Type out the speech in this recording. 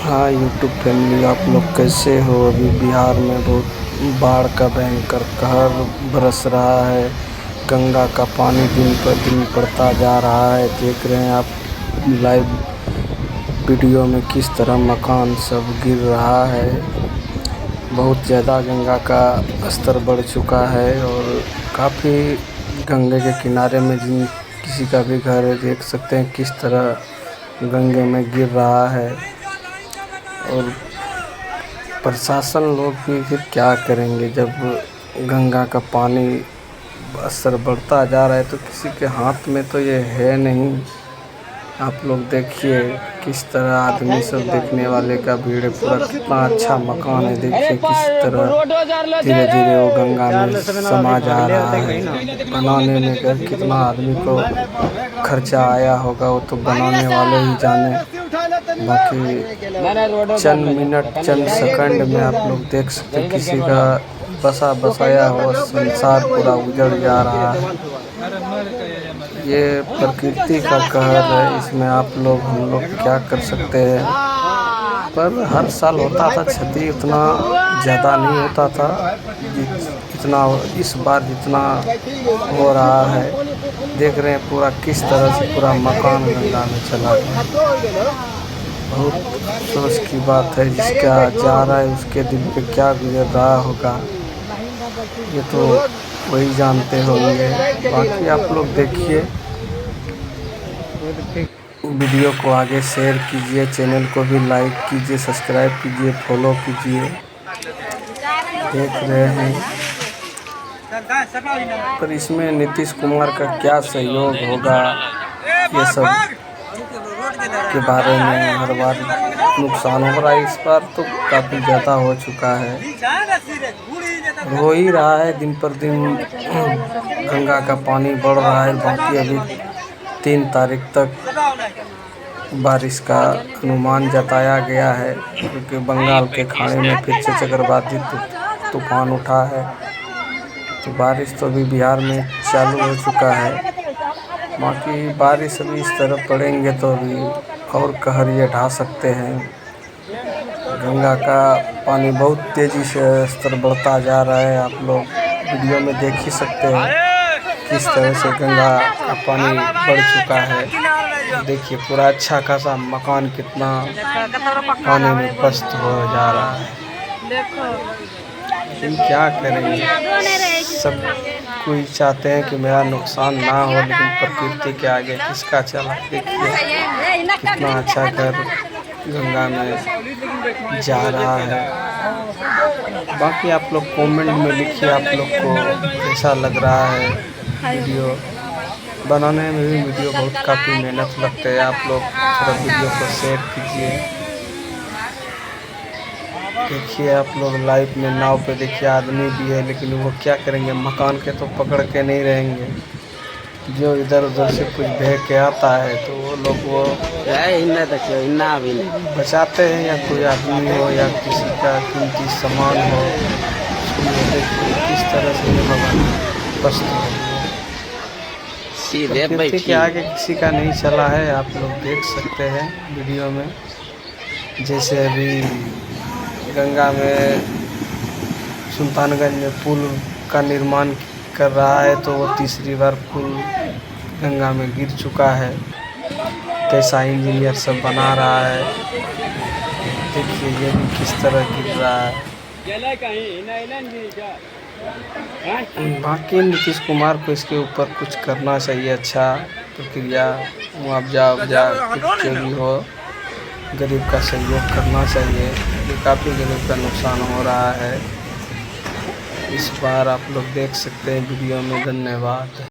हाँ YouTube family, आप लोग कैसे हो। अभी बिहार में बहुत बाढ़ का भयंकर कहर बरस रहा है। गंगा का पानी दिन पर दिन बढ़ता जा रहा है। देख रहे हैं आप लाइव वीडियो में किस तरह मकान सब गिर रहा है। बहुत ज़्यादा गंगा का स्तर बढ़ चुका है और काफ़ी गंगे के किनारे में जिन किसी का भी घर है, देख सकते हैं किस तरह गंगे में गिर रहा है। और प्रशासन लोग भी फिर क्या करेंगे जब गंगा का पानी स्तर बढ़ता जा रहा है, तो किसी के हाथ में तो ये है नहीं। आप लोग देखिए किस तरह आदमी सब देखने वाले का भीड़ है। पूरा कितना अच्छा मकान है, देखिए किस तरह धीरे धीरे वो गंगा में समा जा रहा है। बनाने में कितना आदमी को खर्चा आया होगा वो तो बनाने वाले ही जाने। बाकी चंद मिनट चंद सेकंड में आप लोग देख सकते हैं किसी का बसा बसाया हुआ संसार पूरा उजड़ जा रहा है। ये प्रकृति का कहर है, इसमें हम लोग क्या कर सकते हैं। पर हर साल होता था क्षति, उतना ज़्यादा नहीं होता था जितना इस बार जितना हो रहा है। देख रहे हैं पूरा किस तरह से पूरा मकान गंगा में चला गया। बहुत अफसोस की बात है, जिसका जा रहा है उसके दिल पे क्या गुजर रहा होगा ये तो वही जानते होंगे। बाकी आप लोग देखिए वीडियो को आगे शेयर कीजिए, चैनल को भी लाइक कीजिए, सब्सक्राइब कीजिए, फॉलो कीजिए। देख रहे हैं पर इसमें नीतीश कुमार का क्या सहयोग होगा, ये सब के बारे में हर बार नुकसान हो रहा है। इस बार तो काफ़ी ज़्यादा हो चुका है, हो ही रहा है। दिन पर दिन गंगा का पानी बढ़ रहा है। बाकी अभी 3 तारीख तक बारिश का अनुमान जताया गया है, क्योंकि बंगाल के खाड़ी में फिर से चक्रवाती तूफान उठा है। तो बारिश तो अभी बिहार में चालू हो चुका है। बाकी बारिश अभी इस तरह पड़ेंगे तो अभी और कहर ये ढा सकते हैं। गंगा का पानी बहुत तेज़ी से स्तर बढ़ता जा रहा है। आप लोग वीडियो में देख ही सकते हैं किस तरह से गंगा का पानी बढ़ चुका है। देखिए पूरा अच्छा खासा मकान कितना पानी में पस्त हो जा रहा है। लेकिन क्या करेंगे, सब कोई चाहते हैं कि मेरा नुकसान ना हो, लेकिन प्रकृति के आगे किसका चला। देखिए कितना अच्छा घर गंगा में जा रहा है। बाकी आप लोग कमेंट में लिखिए आप लोग को कैसा लग रहा है वीडियो बनाने में। भी वीडियो बहुत काफ़ी मेहनत लगते है। आप लोग थोड़ा वीडियो को शेयर कीजिए। देखिए आप लोग लाइव में नाव पे देखिए आदमी भी है, लेकिन वो क्या करेंगे, मकान के तो पकड़ के नहीं रहेंगे। जो इधर उधर से कुछ बह के आता है तो वो लोग वो बचाते हैं, या कोई आदमी हो या किसी का कीमती सामान हो। देखिए किस तरह से ये भगवान पस्त हो। प्रकृति के आगे किसी का नहीं चला है। आप लोग देख सकते हैं वीडियो में, जैसे अभी गंगा में सुल्तानगंज में पुल का निर्माण कर रहा है, तो वो तीसरी बार पुल गंगा में गिर चुका है। कैसा इंजीनियर सब बना रहा है, देखिए ये भी किस तरह गिर रहा है। बाकी नीतीश कुमार को इसके ऊपर कुछ करना चाहिए, अच्छा प्रक्रिया मुआवजा कुछ जो भी हो, गरीब का सहयोग करना चाहिए। ये काफ़ी गरीब का नुकसान हो रहा है इस बार। आप लोग देख सकते हैं वीडियो में। धन्यवाद।